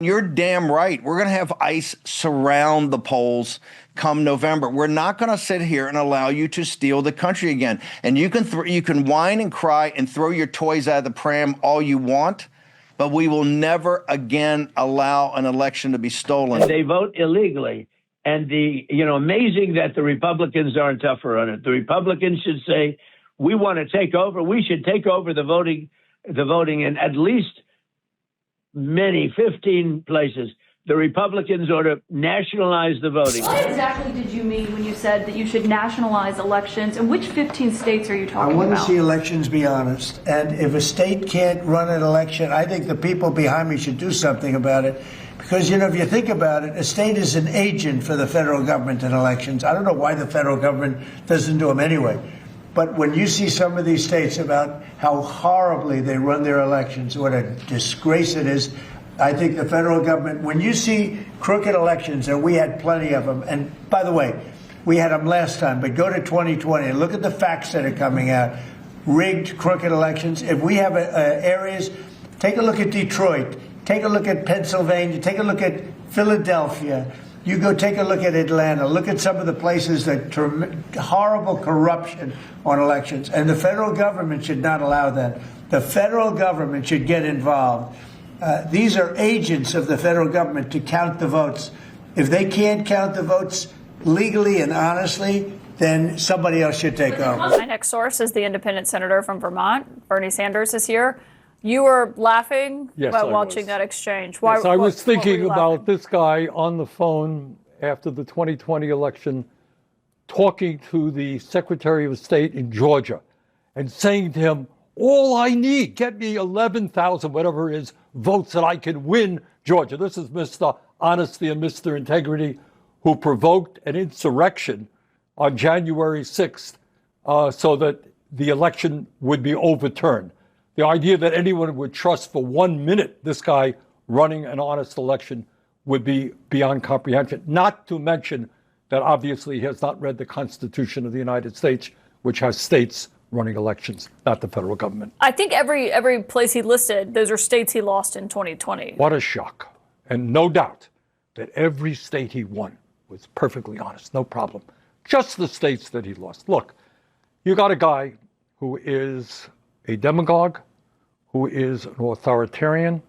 You're damn right. We're going to have ICE surround the polls come November. We're not going to sit here and allow you to steal the country again. And you can whine and cry and throw your toys out of the pram all you want, but we will never again allow an election to be stolen. They vote illegally. And amazing that the Republicans aren't tougher on it. The Republicans should say, we want to take over. We should take over the voting in at least 15 places. The Republicans ought to nationalize the voting. What exactly did you mean when you said that you should nationalize elections? And which 15 states are you talking about? I want to see elections be honest. And if a state can't run an election, I think the people behind me should do something about it. Because, if you think about it, a state is an agent for the federal government in elections. I don't know why the federal government doesn't do them anyway. But when you see some of these states about how horribly they run their elections, what a disgrace it is, I think the federal government, when you see crooked elections, and we had plenty of them, and by the way, we had them last time, but go to 2020 and look at the facts that are coming out. Rigged, crooked elections. If we have areas, take a look at Detroit, take a look at Pennsylvania, take a look at Philadelphia. You go take a look at Atlanta. Look at some of the places that horrible corruption on elections. And the federal government should not allow that. The federal government should get involved. These are agents of the federal government to count the votes. If they can't count the votes legally and honestly, then somebody else should take over. My next source is the independent senator from Vermont. Bernie Sanders is here. You were laughing while watching that exchange. Why? Yes, I was thinking about this guy on the phone after the 2020 election, talking to the Secretary of State in Georgia and saying to him, all I need, get me 11,000, whatever it is, votes that I can win Georgia. This is Mr. Honesty and Mr. Integrity, who provoked an insurrection on January 6th so that the election would be overturned. The idea that anyone would trust for 1 minute this guy running an honest election would be beyond comprehension, not to mention that obviously he has not read the Constitution of the United States, which has states running elections, not the federal government. I think every place he listed, those are states he lost in 2020. What a shock. And no doubt that every state he won was perfectly honest, no problem. Just the states that he lost. Look, you got a guy who is a demagogue, who is an authoritarian,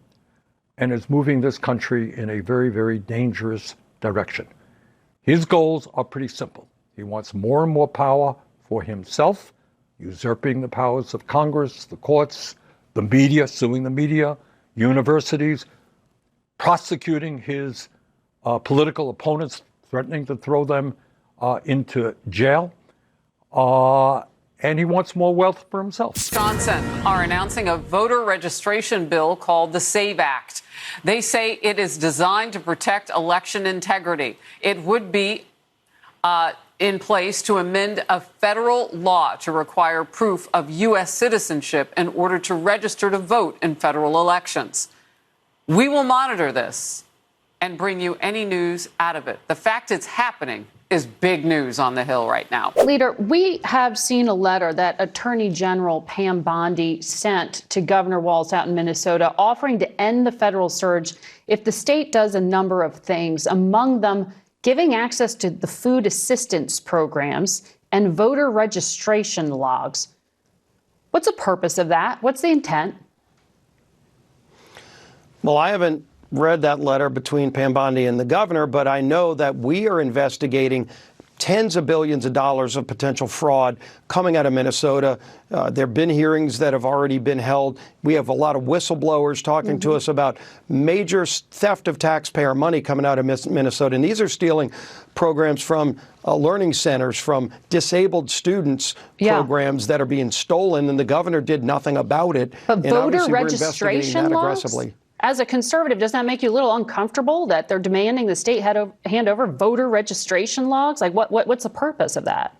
and is moving this country in a very, very dangerous direction. His goals are pretty simple. He wants more and more power for himself, usurping the powers of Congress, the courts, the media, suing the media, universities, prosecuting his political opponents, threatening to throw them into jail. And he wants more wealth for himself. Wisconsin are announcing a voter registration bill called the SAVE Act. They say it is designed to protect election integrity. It would be in place to amend a federal law to require proof of U.S. citizenship in order to register to vote in federal elections. We will monitor this and bring you any news out of it. The fact it's happening is big news on the Hill right now. Leader, we have seen a letter that Attorney General Pam Bondi sent to Governor Walz out in Minnesota offering to end the federal surge if the state does a number of things, among them giving access to the food assistance programs and voter registration logs. What's the purpose of that? What's the intent? Well, I haven't read that letter between Pam Bondi and the governor, but I know that we are investigating tens of billions of dollars of potential fraud coming out of Minnesota. There have been hearings that have already been held. We have a lot of whistleblowers talking to us about major theft of taxpayer money coming out of Minnesota. And these are stealing programs from learning centers, from disabled students, programs that are being stolen, and the governor did nothing about it. But and voter obviously registration we're investigating that laws? aggressively. As a conservative, does that make you a little uncomfortable that they're demanding the state hand over voter registration logs? Like, what's the purpose of that?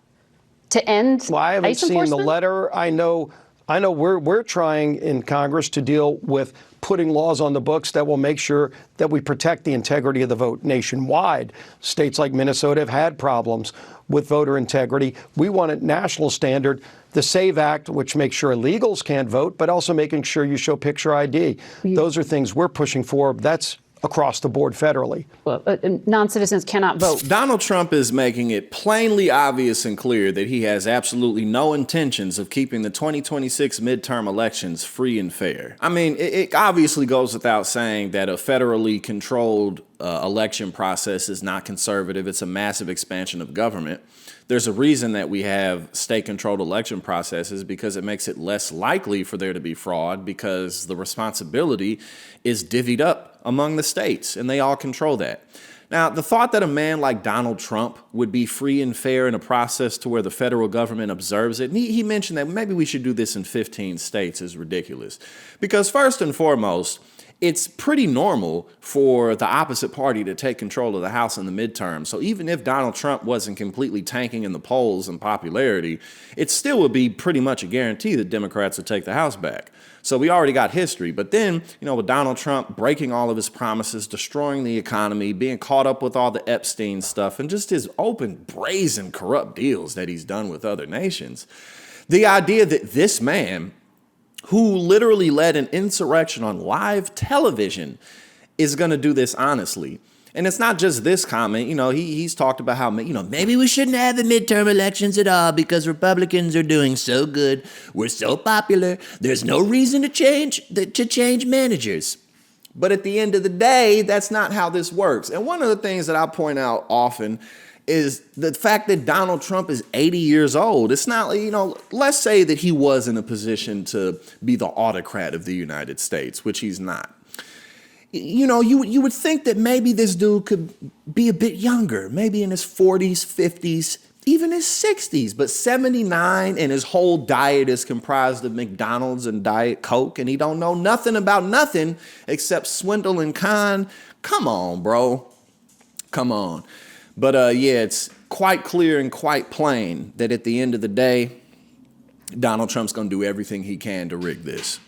To end Well, I haven't ICE seen enforcement? the letter. I know we're trying in Congress to deal with putting laws on the books that will make sure that we protect the integrity of the vote nationwide. States like Minnesota have had problems with voter integrity. We want a national standard. The SAVE Act, which makes sure illegals can't vote, but also making sure you show picture ID. Those are things we're pushing for. That's across the board federally. Well, non-citizens cannot vote. Donald Trump is making it plainly obvious and clear that he has absolutely no intentions of keeping the 2026 midterm elections free and fair. I mean, it obviously goes without saying that a federally controlled election process is not conservative. It's a massive expansion of government. There's a reason that we have state-controlled election processes, because it makes it less likely for there to be fraud, because the responsibility is divvied up among the states, and they all control that. Now, the thought that a man like Donald Trump would be free and fair in a process to where the federal government observes it, and he mentioned that maybe we should do this in 15 states, is ridiculous. Because first and foremost, it's pretty normal for the opposite party to take control of the House in the midterm. So even if Donald Trump wasn't completely tanking in the polls and popularity, it still would be pretty much a guarantee that Democrats would take the House back. So we already got history. But then, with Donald Trump breaking all of his promises, destroying the economy, being caught up with all the Epstein stuff, and just his open, brazen, corrupt deals that he's done with other nations, the idea that this man, who literally led an insurrection on live television, is going to do this honestly. And it's not just this comment. He's talked about how, maybe we shouldn't have the midterm elections at all because Republicans are doing so good. We're so popular. There's no reason to change managers. But at the end of the day, that's not how this works. And one of the things that I point out often is the fact that Donald Trump is 80 years old. It's not, let's say that he was in a position to be the autocrat of the United States, which he's not. You would think that maybe this dude could be a bit younger, maybe in his 40s, 50s, even his 60s, but 79 and his whole diet is comprised of McDonald's and Diet Coke, and he don't know nothing about nothing except swindle and con. Come on, bro. Come on. But it's quite clear and quite plain that at the end of the day, Donald Trump's going to do everything he can to rig this.